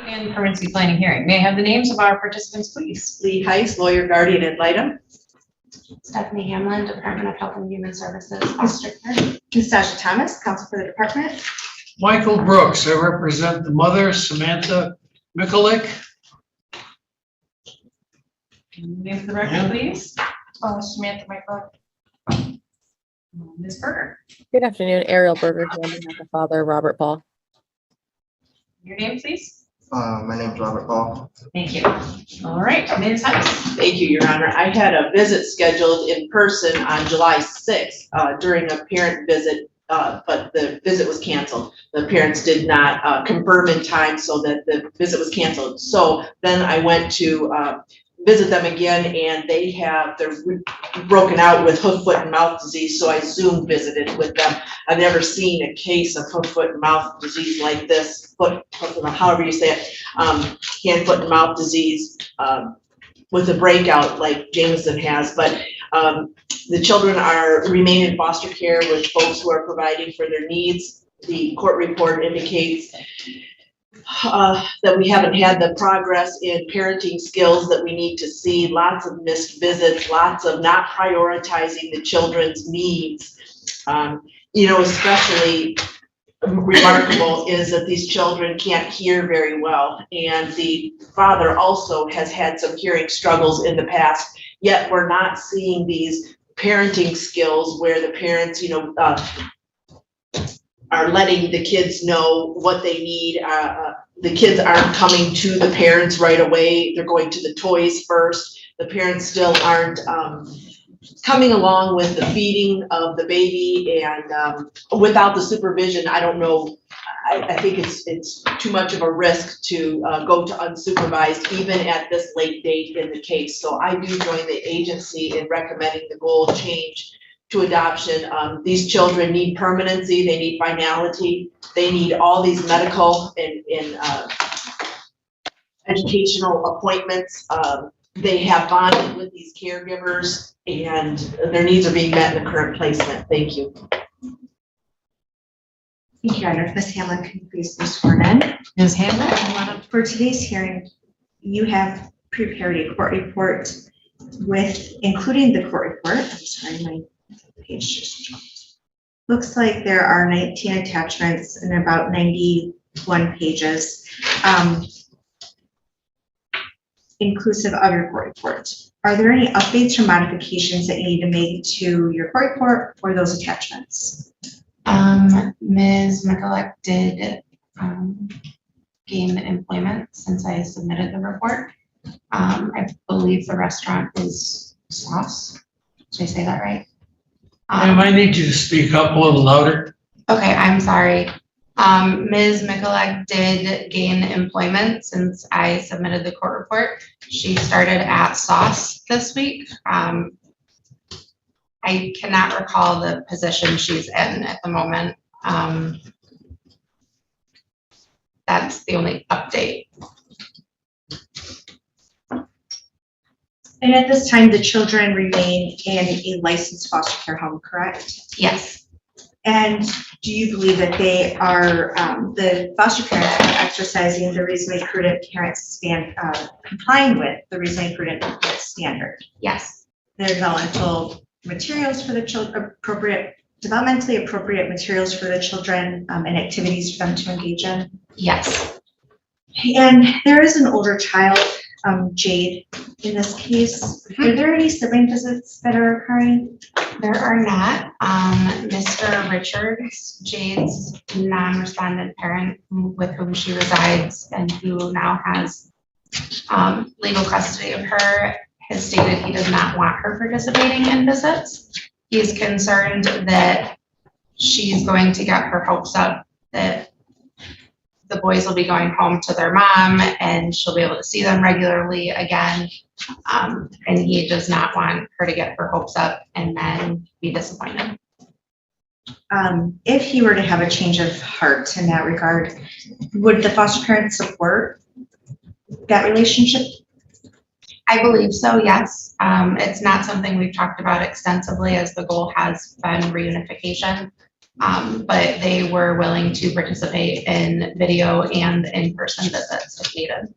and Parental Planning hearing. May I have the names of our participants, please? Lee Heiss, lawyer, guardian ad litem. Stephanie Hamlin, Department of Health and Human Services, foster care. Ms. Sasha Thomas, counsel for the department. Michael Brooks, I represent the mother, Samantha Mikulik. Name for the record, please. Samantha Michael. Ms. Berger. Good afternoon, Ariel Berger here on behalf of Father Robert Paul. Your name, please. My name's Robert Paul. Thank you. All right, Ms. Heiss. Thank you, Your Honor. I had a visit scheduled in person on July 6th during a parent visit, but the visit was canceled. The parents did not confirm in time, so that the visit was canceled. So then I went to visit them again, and they're broken out with hoof, foot, and mouth disease, so I Zoom visited with them. I've never seen a case of hoof, foot, and mouth disease like this, however you say it, hand, foot, and mouth disease with a breakout like Jameson has. But the children remain in foster care with folks who are providing for their needs. The court report indicates that we haven't had the progress in parenting skills that we need to see, lots of missed visits, lots of not prioritizing the children's needs. Especially remarkable is that these children can't hear very well, and the father also has had some hearing struggles in the past, yet we're not seeing these parenting skills where the parents, are letting the kids know what they need. The kids aren't coming to the parents right away. They're going to the toys first. The parents still aren't coming along with the feeding of the baby, and without the supervision, I don't know. I think it's too much of a risk to go to unsupervised even at this late date in the case. So I do join the agency in recommending the goal change to adoption. These children need permanency, they need finality, they need all these medical and educational appointments. They have bonded with these caregivers, and their needs are being met in the current placement. Thank you. Thank you, Your Honor. Ms. Hamlin, can you please be sworn in? Ms. Hamlin. For today's hearing, you have prepared a court report including the court report. I'm sorry, my page just dropped. Looks like there are 19 attachments and about 91 pages, inclusive of your court report. Are there any updates or modifications that you need to make to your court report or those attachments? Ms. Mikulek did gain employment since I submitted the report. I believe the restaurant is Sauce. Did I say that right? I might need you to speak up a little louder. Okay, I'm sorry. Ms. Mikulek did gain employment since I submitted the court report. She started at Sauce this week. I cannot recall the position she's in at the moment. That's the only update. And at this time, the children remain in a licensed foster care home, correct? Yes. And do you believe that they are, the foster parents are exercising the reasonably prudent complying with the reasonably prudent standard? Yes. Their developmental materials for the children, developmentally appropriate materials for the children, and activities for them to engage in? Yes. And there is an older child, Jade, in this case. Are there any sibling visits that are occurring? There are not. Mr. Richards, Jade's non-respondent parent with whom she resides and who now has legal custody of her, has stated he does not want her participating in visits. He's concerned that she's going to get her hopes up that the boys will be going home to their mom and she'll be able to see them regularly again. And he does not want her to get her hopes up and then be disappointed. If he were to have a change of heart in that regard, would the foster parent support that relationship? I believe so, yes. It's not something we've talked about extensively, as the goal has been reunification. But they were willing to participate in video and in-person visits if needed.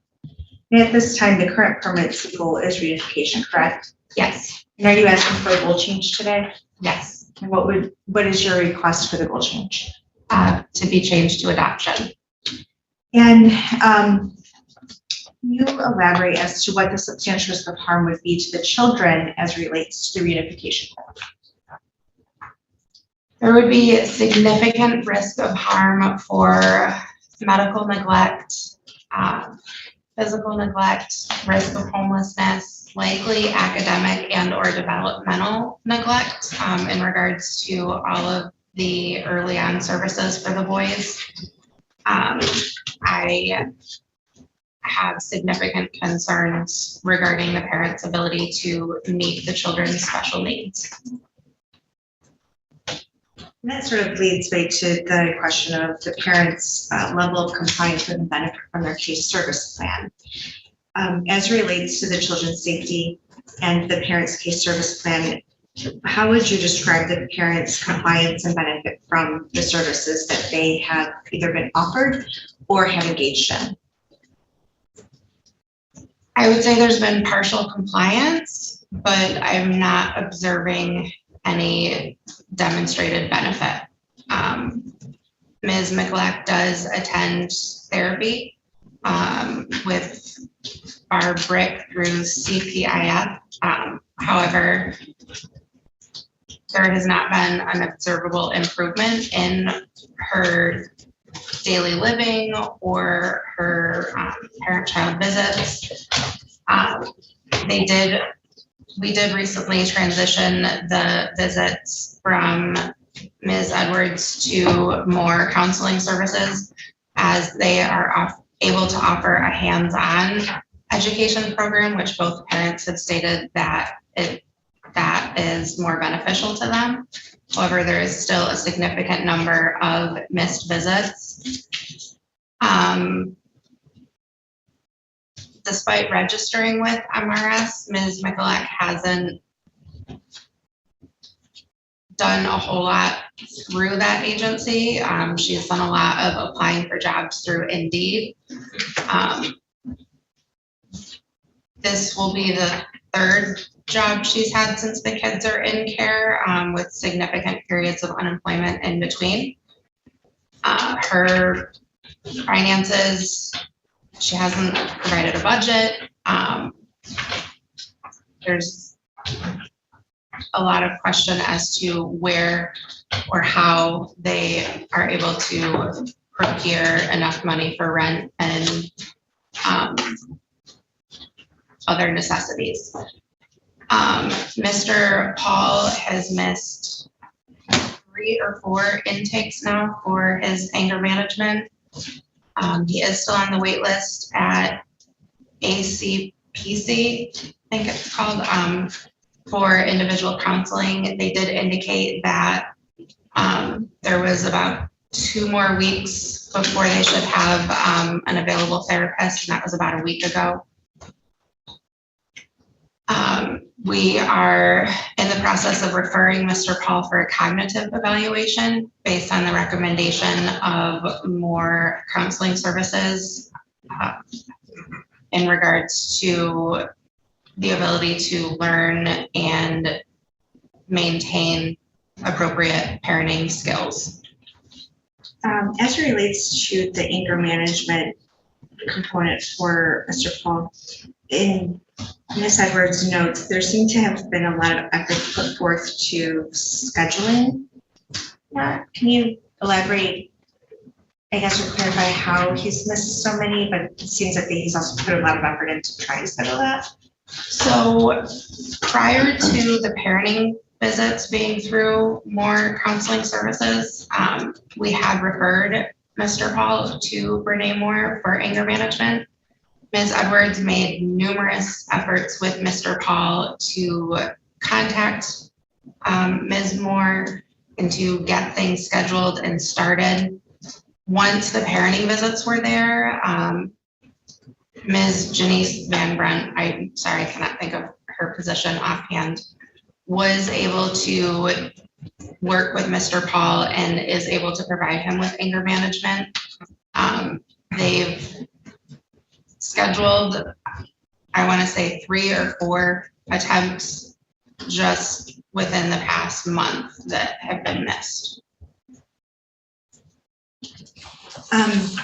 And at this time, the current permanency goal is reunification, correct? Yes, And are you asking for a goal change today? yes, And what is your request for the goal change? to be changed to adoption. And can you elaborate as to what the substantial risk of harm would be to the children as relates to the reunification goal? There would be a significant risk of harm for medical neglect, physical neglect, risk of homelessness, likely academic and or developmental neglect in regards to all of the early on services for the boys. I have significant concerns regarding the parents' ability to meet the children's special needs. And that sort of leads me to the question of the parents' level of compliance with and benefit from their case service plan. As relates to the children's safety and the parents' case service plan, how would you describe the parents' compliance and benefit from the services that they have either been offered or have engaged in? I would say there's been partial compliance, but I'm not observing any demonstrated benefit. Ms. McLeod does attend therapy with Barb Brick through CPIF. However, there has not been an observable improvement in her daily living or her parent-child visits. We did recently transition the visits from Ms. Edwards to more counseling services, as they are able to offer a hands-on education program, which both parents have stated that that is more beneficial to them. However, there is still a significant number of missed visits. Despite registering with MRS, Ms. Mikulak hasn't done a whole lot through that agency. She's done a lot of applying for jobs through Indeed. This will be the third job she's had since the kids are in care, with significant periods of unemployment in between. Her finances, she hasn't provided a budget. There's a lot of question as to where or how they are able to procure enough money for rent and other necessities. Mr. Paul has missed 3 or 4 intakes now for his anger management. He is still on the wait list at ACPC, I think it's called, for individual counseling. They did indicate that there was about 2 more weeks before they should have an available therapist, and that was about a week ago. We are in the process of referring Mr. Paul for a cognitive evaluation based on the recommendation of more counseling services in regards to the ability to learn and maintain appropriate parenting skills. As it relates to the anger management component for Mr. Paul, in Ms. Edwards' notes, there seemed to have been a lot of effort put forth to scheduling that. Can you elaborate, I guess, or clarify how he's missed so many, but it seems like he's also put a lot of effort into trying to schedule that? So prior to the parenting visits being through more counseling services, we had referred Mr. Paul to Brene Moore for anger management. Ms. Edwards made numerous efforts with Mr. Paul to contact Ms. Moore and to get things scheduled and started. Once the parenting visits were there, Ms. Janice Van Brunt, I'm sorry, I cannot think of her position offhand, was able to work with Mr. Paul and is able to provide him with anger management. They've scheduled, I want to say 3 or 4 attempts just within the past month that have been missed. And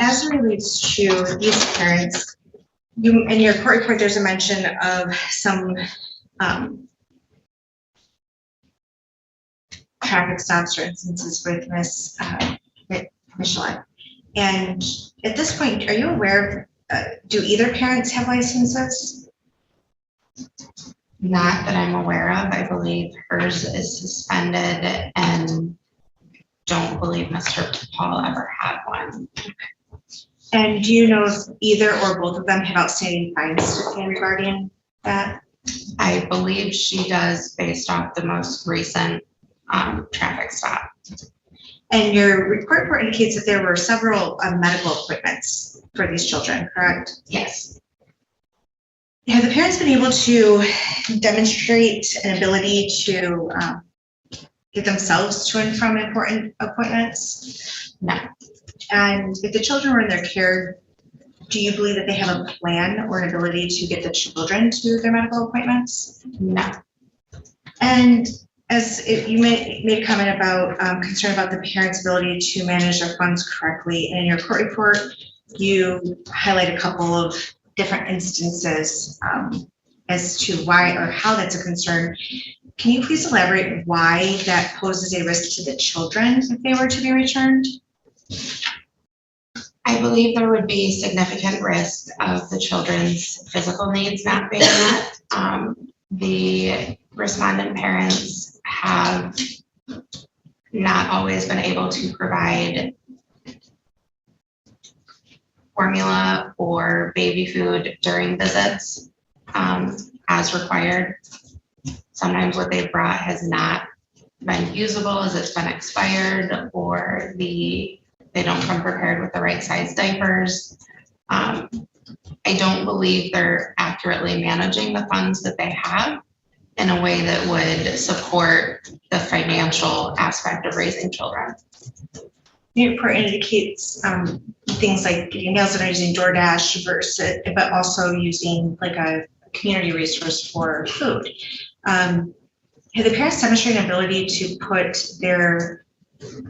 as it relates to these parents, you, in your court report, there's a mention of some traffic stops or instances with Miss Michelet. And at this point, are you aware of, do either parents have licenses? Not that I'm aware of. I believe hers is suspended and don't believe Mr. Paul ever had one. And do you know if either or both of them have outstanding fines to pay regarding that? I believe she does based off the most recent traffic stop. And your report indicates that there were several medical appointments for these children, correct? Yes. Have the parents been able to demonstrate an ability to get themselves to and from important appointments? No. And if the children were in their care, do you believe that they have a plan or an ability to get the children to their medical appointments? No. And as you made a comment about concern about the parents' ability to manage their funds correctly, and in your court report, you highlight a couple of different instances as to why or how that's a concern. Can you please elaborate why that poses a risk to the children if they were to be returned? I believe there would be significant risk of the children's physical needs not being met. The respondent parents have not always been able to provide formula or baby food during visits as required. Sometimes what they've brought has not been usable as it's been expired, or they don't come prepared with the right size diapers. I don't believe they're accurately managing the funds that they have in a way that would support the financial aspect of raising children. Your report indicates things like getting meals that are using DoorDash versus, but also using like a community resource for food. Have the parents demonstrated an ability to put their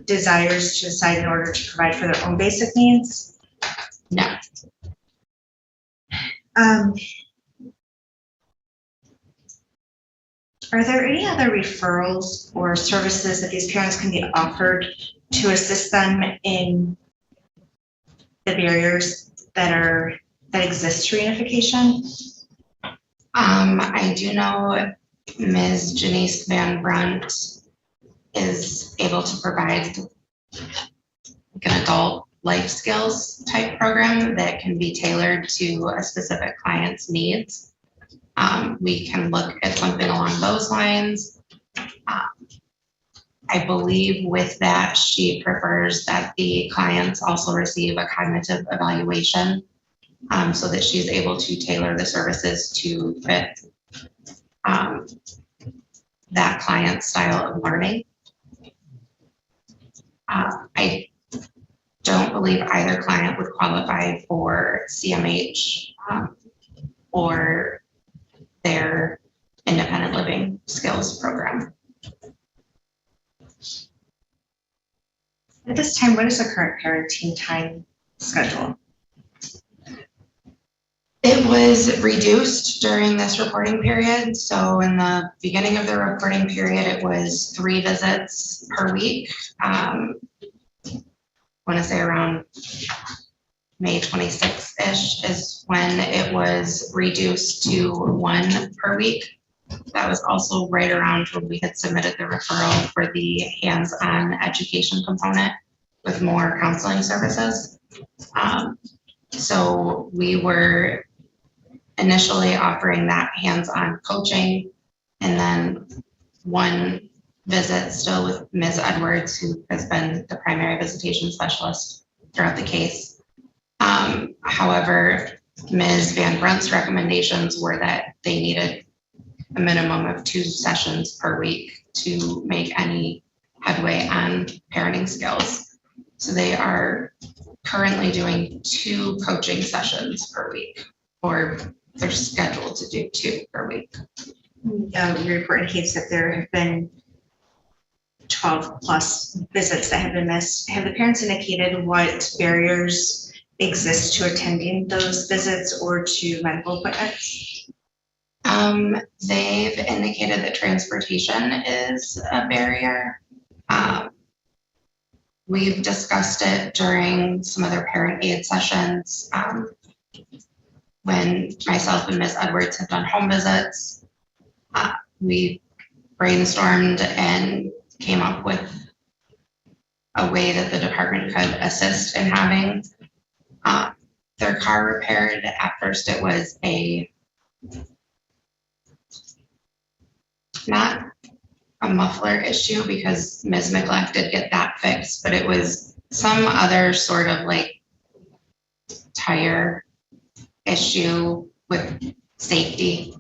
desires to the side in order to provide for their own basic needs? No. Are there any other referrals or services that these parents can be offered to assist them in the barriers that exist to reunification? I do know Ms. Janice Van Brunt is able to provide like an adult life skills type program that can be tailored to a specific client's needs. We can look at something along those lines. I believe with that, she prefers that the clients also receive a cognitive evaluation so that she's able to tailor the services to fit that client's style of learning. I don't believe either client would qualify for CMH or their independent living skills program. At this time, what is the current parenting time schedule? It was reduced during this reporting period. So in the beginning of the reporting period, it was 3 visits per week. I want to say around May 26th-ish is when it was reduced to 1 per week. That was also right around when we had submitted the referral for the hands-on education component with more counseling services. So we were initially offering that hands-on coaching, and then 1 visit still with Ms. Edwards, who has been the primary visitation specialist throughout the case. However, Ms. Van Brunt's recommendations were that they needed a minimum of 2 sessions per week to make any headway on parenting skills. So they are currently doing 2 coaching sessions per week, or they're scheduled to do 2 per week. Your report indicates that there have been 12 plus visits that have been missed. Have the parents indicated what barriers exist to attending those visits or to medical appointments? They've indicated that transportation is a barrier. We've discussed it during some other parent aid sessions. When myself and Ms. Edwards have done home visits, we brainstormed and came up with a way that the department could assist in having their car repaired. At first, it was not a muffler issue because Ms. McLeod did get that fixed, but it was some other sort of like tire issue with safety.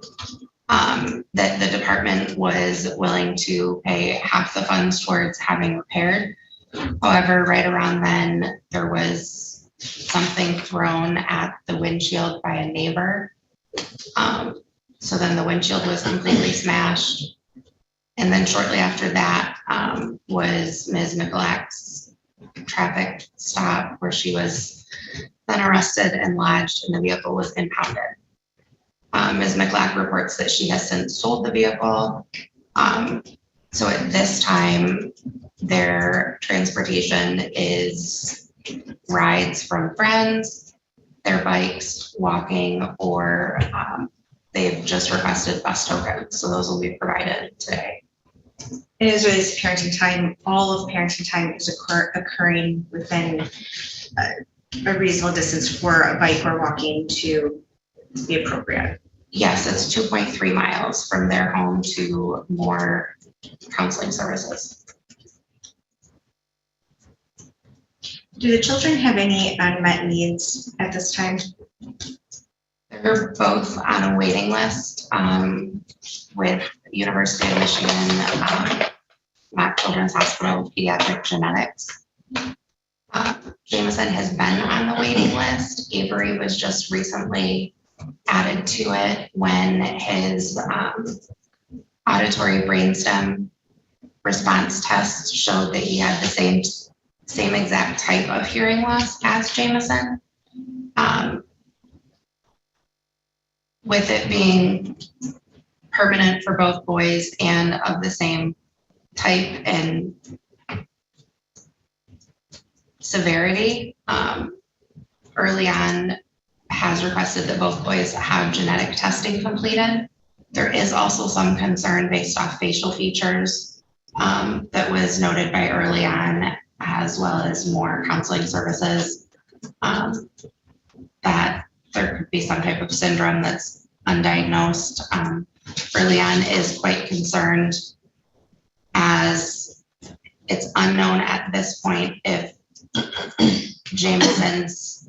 That the department was willing to pay half the funds towards having repaired. However, right around then, there was something thrown at the windshield by a neighbor. So then the windshield was completely smashed. And then shortly after that was Ms. McLeod's traffic stop, where she was then arrested and lodged, and the vehicle was impounded. Ms. McLeod reports that she has since sold the vehicle. So at this time, their transportation is rides from friends, their bikes, walking, or they've just requested bus tokens. So those will be provided today. And as it is parenting time, all of parenting time is occurring within a reasonable distance for a bike or walking to be appropriate. Yes, it's 2.3 miles from their home to more counseling services. Do the children have any unmet needs at this time? They're both on a waiting list with University of Michigan, Mac Children's Hospital Pediatric Genetics. Jameson has been on the waiting list. Avery was just recently added to it when his auditory brainstem response test showed that he had the same exact type of hearing loss as Jameson. With it being permanent for both boys and of the same type and severity, early on has requested that both boys have genetic testing completed. There is also some concern based off facial features that was noted by early on, as well as more counseling services, that there could be some type of syndrome that's undiagnosed. Early on is quite concerned, as it's unknown at this point if Jameson's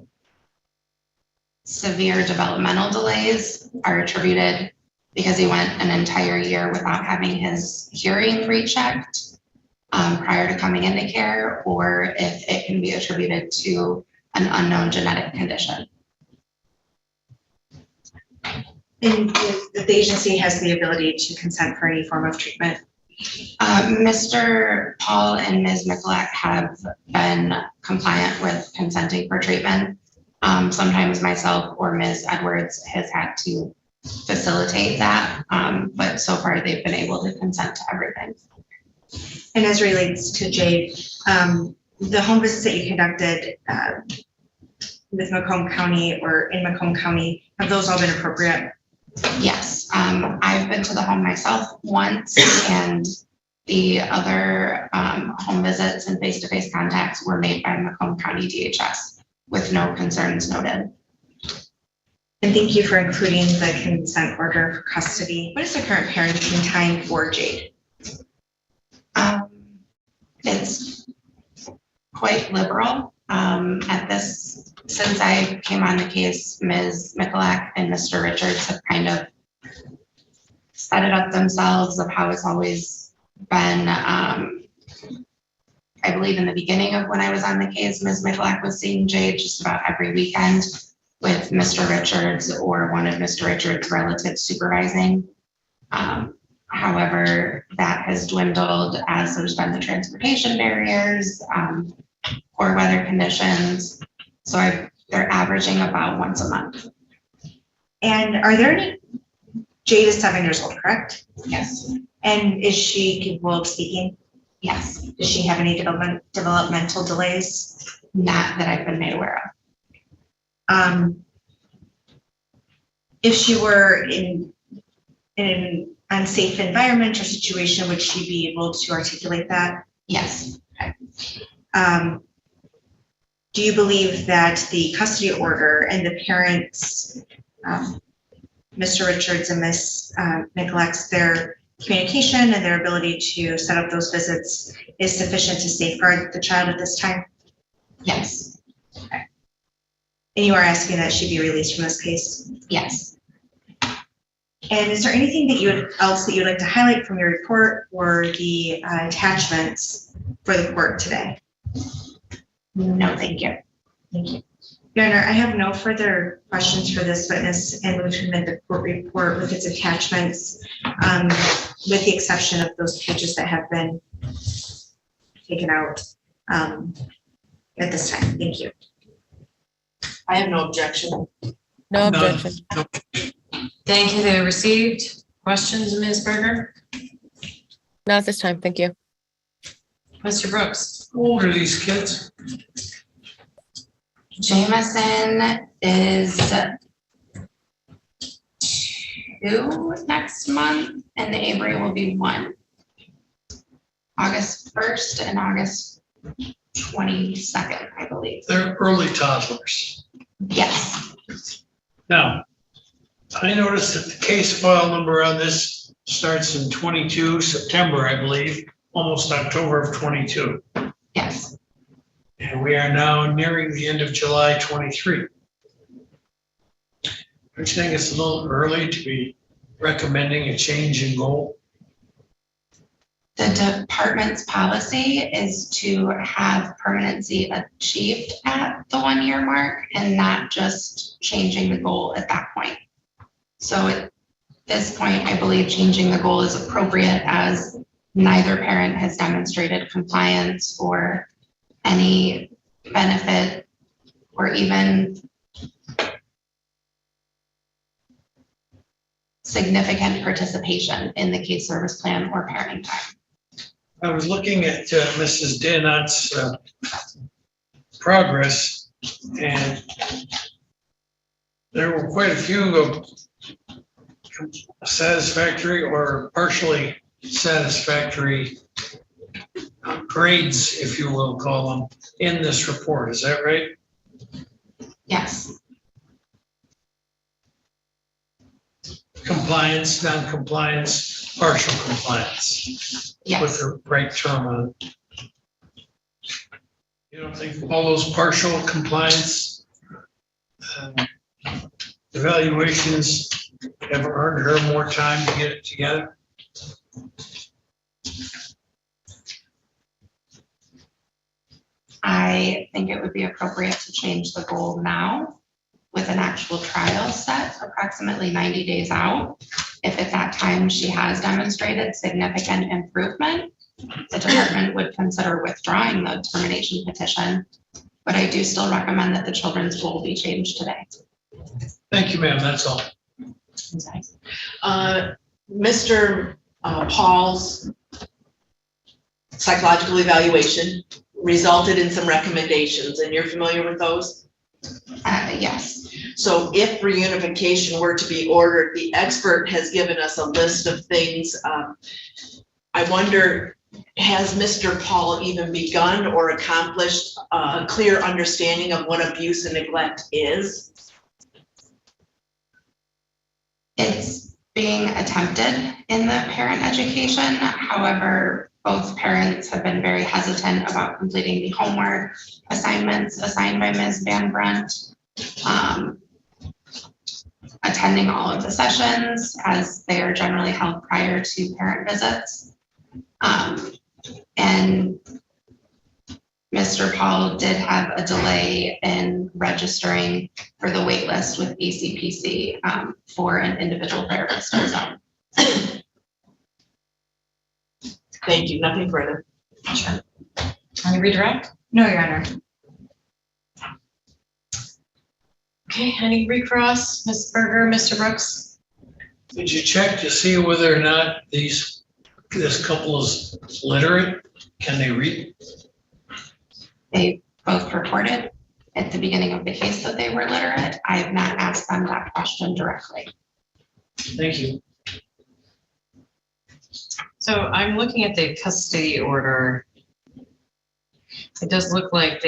severe developmental delays are attributed because he went an entire year without having his hearing rechecked prior to coming into care, or if it can be attributed to an unknown genetic condition. And the agency has the ability to consent for any form of treatment? Mr. Paul and Ms. McLeod have been compliant with consenting for treatment. Sometimes myself or Ms. Edwards has had to facilitate that, but so far they've been able to consent to everything. And as relates to Jade, the home visits that you conducted with Macomb County or in Macomb County, have those all been appropriate? Yes, I've been to the home myself once, and the other home visits and face-to-face contacts were made by Macomb County DHS with no concerns noted. And thank you for including the consent order for custody. What is the current parenting time for Jade? It's quite liberal. At this, since I came on the case, Ms. McLeod and Mr. Richards have kind of set it up themselves of how it's always been, I believe in the beginning of when I was on the case, Ms. Michalak was seeing Jade just about every weekend with Mr. Richards or one of Mr. Richards' relatives supervising. However, that has dwindled as there's been the transportation barriers, poor weather conditions. So they're averaging about once a month. And are there any, Jade is 7 years old, correct? Yes. And is she capable of speaking? Yes. Does she have any developmental delays? Not that I've been made aware of. If she were in an unsafe environment or situation, would she be able to articulate that? Yes. Do you believe that the custody order and the parents, Mr. Richards and Ms. Michalak's, their communication and their ability to set up those visits is sufficient to safeguard the child at this time? Yes. And you are asking that she be released from this case? Yes. And is there anything that else that you'd like to highlight from your report or the attachments for the court today? No, thank you. Thank you. Your Honor, I have no further questions for this witness and move to amend the court report with its attachments, with the exception of those pages that have been taken out at this time. Thank you. I have no objection. No objection. Thank you. They received. Questions, Ms. Berger? Not at this time. Thank you. Mr. Brooks? How old are these kids? Jameson is 2 next month, and Avery will be 1. August 1st and August 22nd, I believe. They're early toddlers. Yes. Now, I noticed that the case file number on this starts in 22 September, I believe, almost October of 22. Yes. And we are now nearing the end of July 23. Don't you think it's a little early to be recommending a change in goal? The department's policy is to have permanency achieved at the 1-year mark and not just changing the goal at that point. So at this point, I believe changing the goal is appropriate as neither parent has demonstrated compliance or any benefit or even significant participation in the case service plan or parenting time. I was looking at Mrs. Danot's progress, and there were quite a few of satisfactory or partially satisfactory grades, if you will call them, in this report. Is that right? Yes. Compliance, non-compliance, partial compliance. With Yes. the right term on it. You don't think all those partial compliance evaluations have earned her more time to get it together? I think it would be appropriate to change the goal now with an actual trial set approximately 90 days out. If at that time she has demonstrated significant improvement, the department would consider withdrawing the termination petition. But I do still recommend that the children's goal be changed today. Thank you, ma'am. That's all. Mr. Paul's psychological evaluation resulted in some recommendations, and you're familiar with those? Yes. So if reunification were to be ordered, the expert has given us a list of things. I wonder, has Mr. Paul even begun or accomplished a clear understanding of what abuse and neglect is? It's being attempted in the parent education. However, both parents have been very hesitant about completing the homework assignments assigned by Ms. Van Brunt, attending all of the sessions as they are generally held prior to parent visits. And Mr. Paul did have a delay in registering for the wait list with ACPC for an individual therapist of his own. Thank you, nothing further. Sure. Any redirect? No, Your Honor. Okay, any recross? Ms. Berger, Mr. Brooks? Did you check to see whether or not this couple is literate? Can they read? They both reported at the beginning of the case that they were literate. I have not asked them that question directly. Thank you. So I'm looking at the custody order. It does look like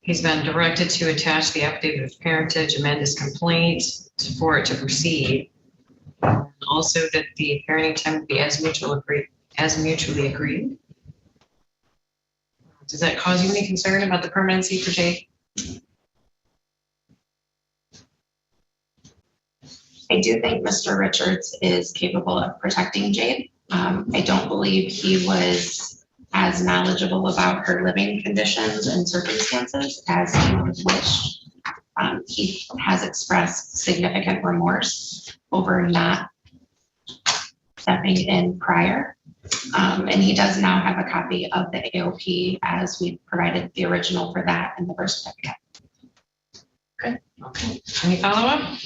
he's been directed to attach the affidavit of parentage, amend his complaint for it to proceed. Also that the parenting time would be as mutually agreed. Does that cause you any concern about the permanency for Jake? I do think Mr. Richards is capable of protecting Jade. I don't believe he was as knowledgeable about her living conditions and circumstances as he would wish. He has expressed significant remorse over not stepping in prior. And he does now have a copy of the AOP as we provided the original for that in the birth certificate. Okay. Any follow-up?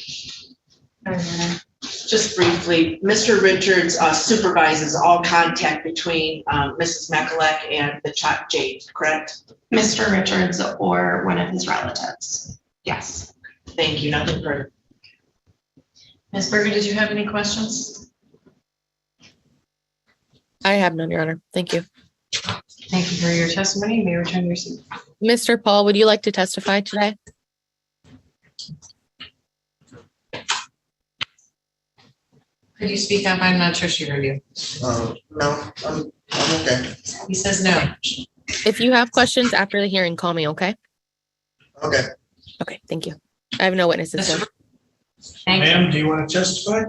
Just briefly, Mr. Richards supervises all contact between Mrs. McElec and the child Jade, correct? Mr. Richards or one of his relatives. Yes. Thank you, nothing further. Ms. Berger, did you have any questions? I have none, Your Honor. Thank you. Thank you for your testimony. You may return to your seat. Mr. Paul, would you like to testify today? Could you speak up? I'm not sure she heard you. No, I'm okay. He says no. If you have questions after the hearing, call me, okay? Okay. Okay, thank you. I have no witnesses. So. Thank you. Ma'am, do you want to testify?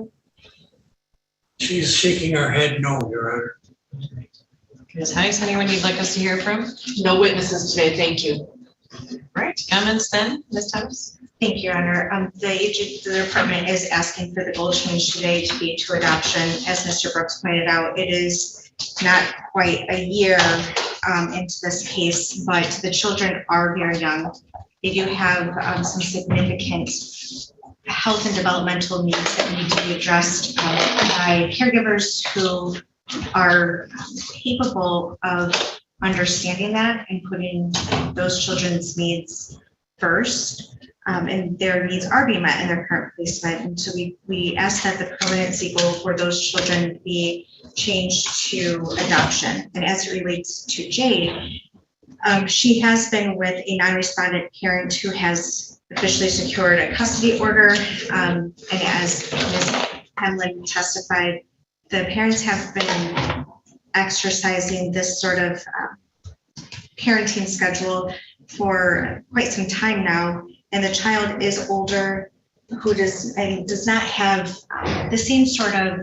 She's shaking her head no, Your Honor. Ms. Heiss, anyone you'd like us to hear from? No witnesses today, thank you. Right, comments then, Ms. Heiss? Thank you, Your Honor. The department is asking for the goal change today to be to adoption. As Mr. Brooks pointed out, it is not quite a year into this case, but the children are very young. They do have some significant health and developmental needs that need to be addressed by caregivers who are capable of understanding that and putting those children's needs first. And their needs are being met in their current placement. And so we ask that the permanency goal for those children be changed to adoption. And as it relates to Jade, she has been with a non-respondent parent who has officially secured a custody order. And as Ms. Hemlin testified, the parents have been exercising this sort of parenting schedule for quite some time now. And the child is older, who does not have the same sort of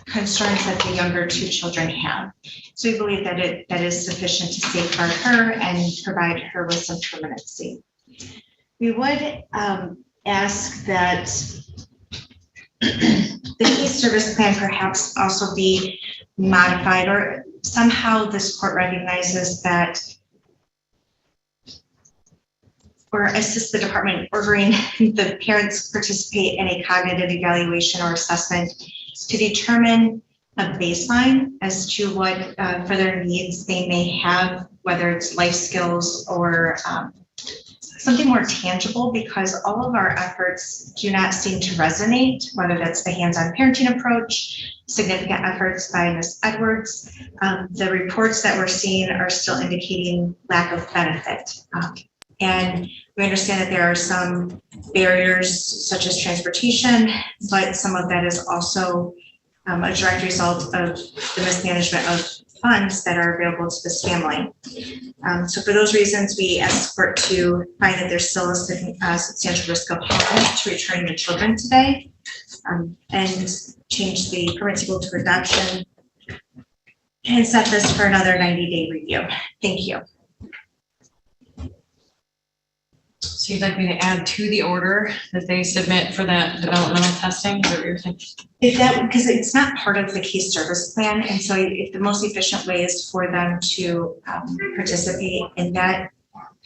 concerns that the younger two children have. So we believe that that is sufficient to safeguard her and provide her with some permanency. We would ask that the case service plan perhaps also be modified, or somehow this court recognizes that, or assist the department ordering the parents participate in a cognitive evaluation or assessment to determine a baseline as to what further needs they may have, whether it's life skills or something more tangible, because all of our efforts do not seem to resonate, whether that's the hands-on parenting approach, significant efforts by Ms. Edwards. The reports that we're seeing are still indicating lack of benefit. And we understand that there are some barriers such as transportation, but some of that is also a direct result of the mismanagement of funds that are available to this family. So for those reasons, we ask the court to find that there's still a substantial risk of harm to returning the children today. and change the parental to adoption and set this for another 90-day review. Thank you. So you'd like me to add to the order that they submit for that developmental testing? Is that what you're thinking? If that, because it's not part of the case service plan, and so if the most efficient way is for them to participate in that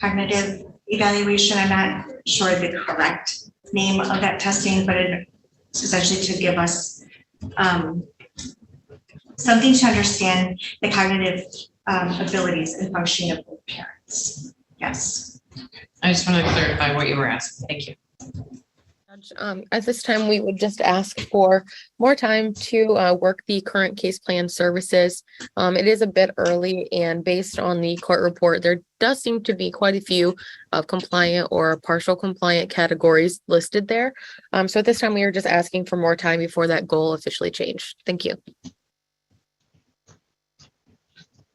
cognitive evaluation, I'm not sure the correct name of that testing, but it's essentially to give us something to understand the cognitive abilities and functioning of both parents. Yes. I just want to clarify what you were asking. Thank you. At this time, we would just ask for more time to work the current case plan services. It is a bit early, and based on the court report, there does seem to be quite a few compliant or partial compliant categories listed there. So at this time, we are just asking for more time before that goal officially changed. Thank you.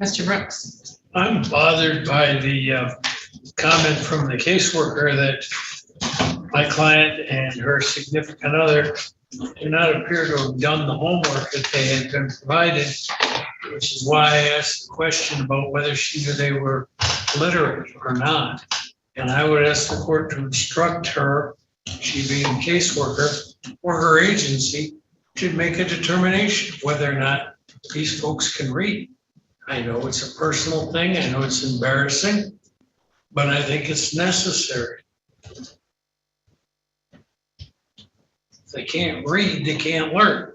Mr. Brooks. I'm bothered by the comment from the caseworker that my client and her significant other do not appear to have done the homework that they had been provided, which is why I asked the question about whether she knew they were literate or not. And I would ask the court to instruct her, she being a caseworker, or her agency, to make a determination whether or not these folks can read. I know it's a personal thing, I know it's embarrassing, but I think it's necessary. If they can't read, they can't learn.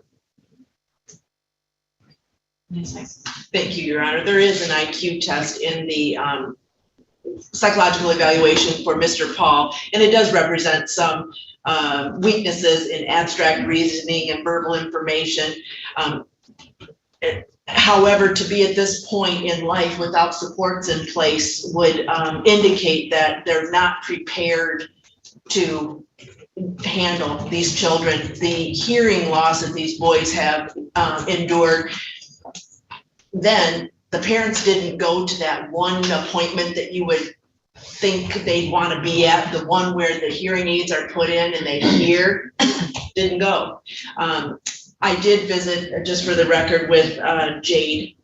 Thank you, Your Honor. There is an IQ test in the psychological evaluation for Mr. Paul, and it does represent some weaknesses in abstract reasoning and verbal information. However, to be at this point in life without supports in place would indicate that they're not prepared to handle these children. The hearing loss that these boys have endured, then the parents didn't go to that one appointment that you would think they'd want to be at, the one where the hearing aids are put in and they hear, didn't go. I did visit, just for the record, with Jade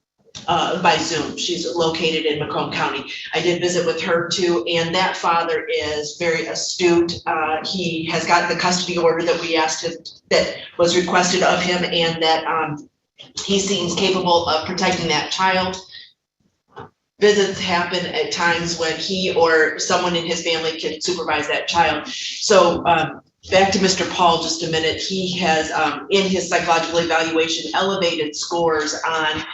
by Zoom. She's located in Macomb County. I did visit with her too, and that father is very astute. He has gotten the custody order that we asked him, that was requested of him, and that he seems capable of protecting that child. Visits happen at times when he or someone in his family can supervise that child. So back to Mr. Paul just a minute. He has, in his psychological evaluation, elevated scores on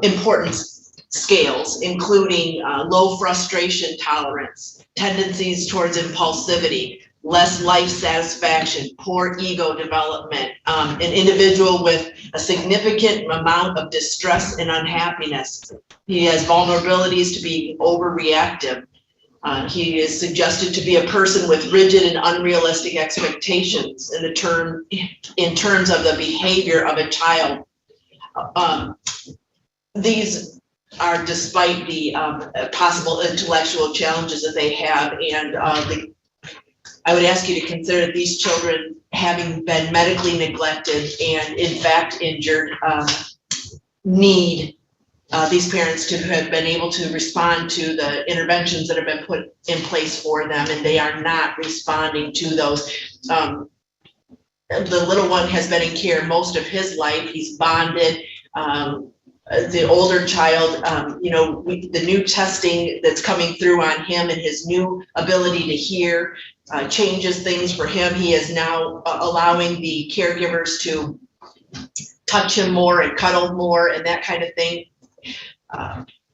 important scales, including low frustration tolerance, tendencies towards impulsivity, less life satisfaction, poor ego development, an individual with a significant amount of distress and unhappiness. He has vulnerabilities to being overreactive. He is suggested to be a person with rigid and unrealistic expectations in terms of the behavior of a child. These are despite the possible intellectual challenges that they have, and I would ask you to consider that these children, having been medically neglected and in fact injured, need these parents to have been able to respond to the interventions that have been put in place for them, and they are not responding to those. The little one has been in care most of his life. He's bonded. The older child, the new testing that's coming through on him and his new ability to hear changes things for him. He is now allowing the caregivers to touch him more and cuddle more and that kind of thing.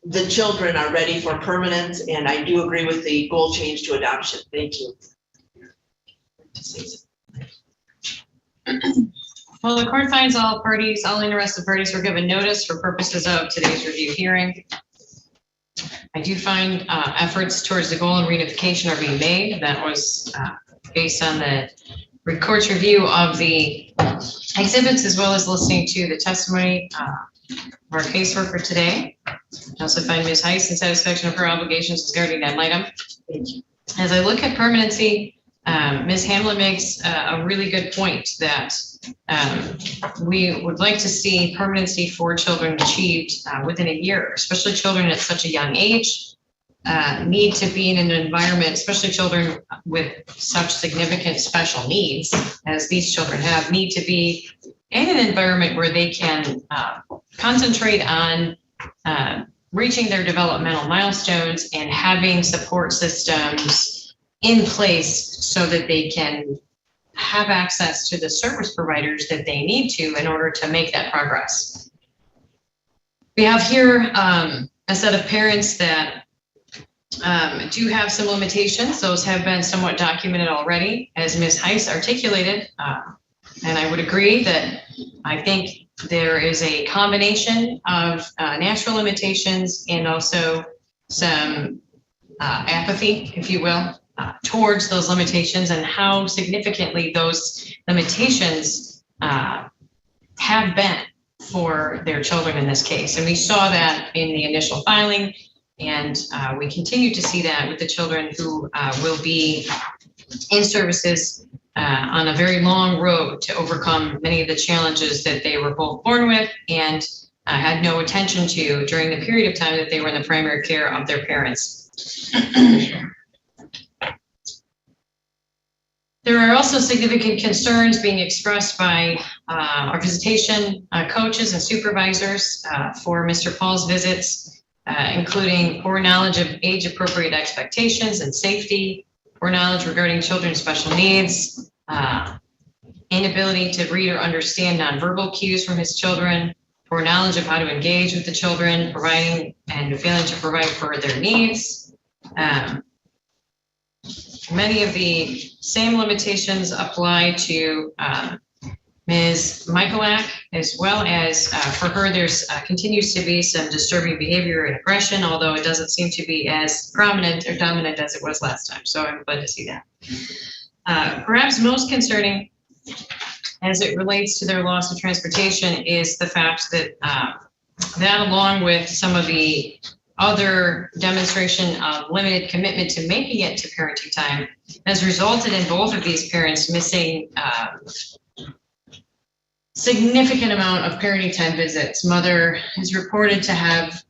The children are ready for permanence, and I do agree with the goal change to adoption. Thank you. Well, the court finds all interested parties were given notice for purposes of today's review hearing. I do find efforts towards the goal and reunification are being made. That was based on the court's review of the exhibits, as well as listening to the testimony of our caseworker today. I also find Ms. Heiss in satisfaction of her obligations as guardian ad litem. As I look at permanency, Ms. Hamlin makes a really good point that we would like to see permanency for children achieved within a year, especially children at such a young age. Need to be in an environment, especially children with such significant special needs as these children have, need to be in an environment where they can concentrate on reaching their developmental milestones and having support systems in place so that they can have access to the service providers that they need to in order to make that progress. We have here a set of parents that do have some limitations. Those have been somewhat documented already, as Ms. Heiss articulated. And I would agree that I think there is a combination of natural limitations and also some apathy, if you will, towards those limitations and how significantly those limitations have been for their children in this case. And we saw that in the initial filing, and we continue to see that with the children who will be in services on a very long road to overcome many of the challenges that they were both born with and had no attention to during the period of time that they were in the primary care of their parents. There are also significant concerns being expressed by our visitation coaches and supervisors for Mr. Paul's visits, including poor knowledge of age-appropriate expectations and safety, poor knowledge regarding children's special needs, inability to read or understand nonverbal cues from his children, poor knowledge of how to engage with the children, providing and failing to provide for their needs. Many of the same limitations apply to Ms. Michalak, as well as for her, there's continues to be some disturbing behavior and aggression, although it doesn't seem to be as prominent or dominant as it was last time. So I'm glad to see that. Perhaps most concerning as it relates to their loss of transportation is the fact that that along with some of the other demonstration of limited commitment to making it to parenting time has resulted in both of these parents missing significant amount of parenting time visits. Mother is reported to have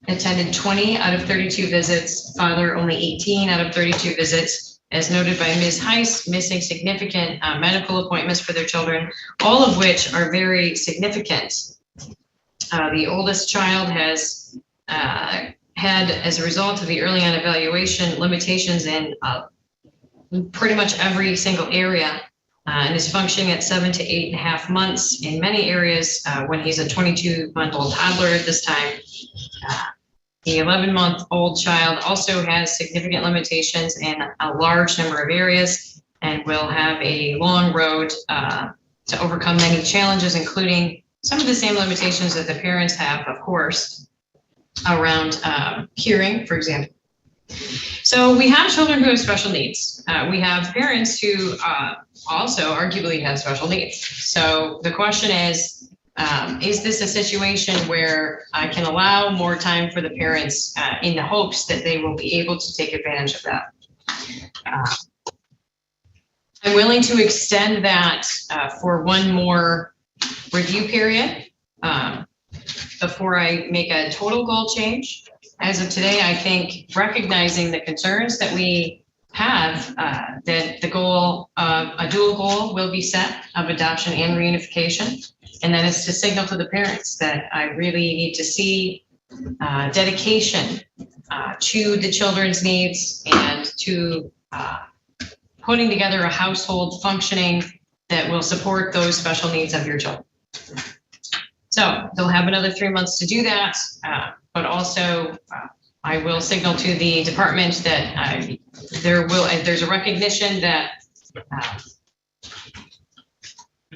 attended 20 out of 32 visits, father only 18 out of 32 visits. As noted by Ms. Heiss, missing significant medical appointments for their children, all of which are very significant. The oldest child has had, as a result of the early on evaluation, limitations in pretty much every single area and is functioning at 7 to 8.5 months in many areas when he's a 22-month-old toddler at this time. The 11-month-old child also has significant limitations in a large number of areas and will have a long road to overcome many challenges, including some of the same limitations that the parents have, of course, around hearing, for example. So we have children who have special needs. We have parents who also arguably have special needs. So the question is this a situation where I can allow more time for the parents in the hopes that they will be able to take advantage of that? I'm willing to extend that for one more review period before I make a total goal change. As of today, I think recognizing the concerns that we have, that the goal of a dual goal will be set of adoption and reunification. And that is to signal to the parents that I really need to see dedication to the children's needs and to putting together a household functioning that will support those special needs of your children. So they'll have another 3 months to do that, but also I will signal to the department that there's a recognition that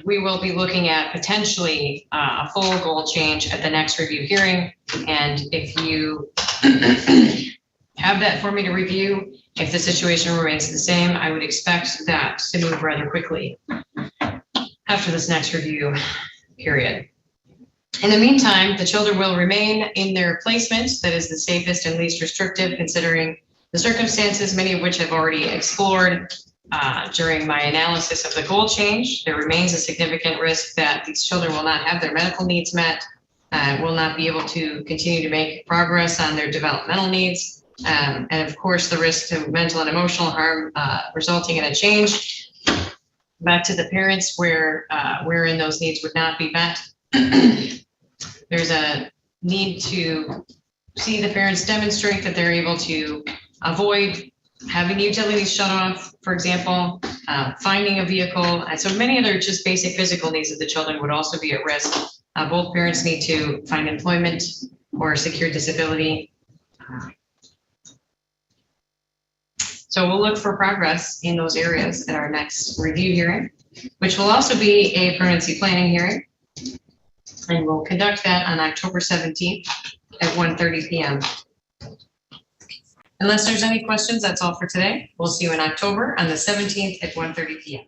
we will be looking at potentially a full goal change at the next review hearing. And if you have that for me to review, if the situation remains the same, I would expect that to move rather quickly after this next review period. In the meantime, the children will remain in their placement that is the safest and least restrictive considering the circumstances, many of which I've already explored. during my analysis of the goal change, there remains a significant risk that these children will not have their medical needs met, will not be able to continue to make progress on their developmental needs, and of course, the risk to mental and emotional harm resulting in a change back to the parents wherein those needs would not be met. There's a need to see the parents demonstrate that they're able to avoid having utilities shut off, for example, finding a vehicle. And so many other just basic physical needs of the children would also be at risk. Both parents need to find employment or secure disability. So we'll look for progress in those areas at our next review hearing, which will also be a permanency planning hearing. And we'll conduct that on October 17th at 1:30 p.m. Unless there's any questions, that's all for today. We'll see you in October on the 17th at 1:30 p.m.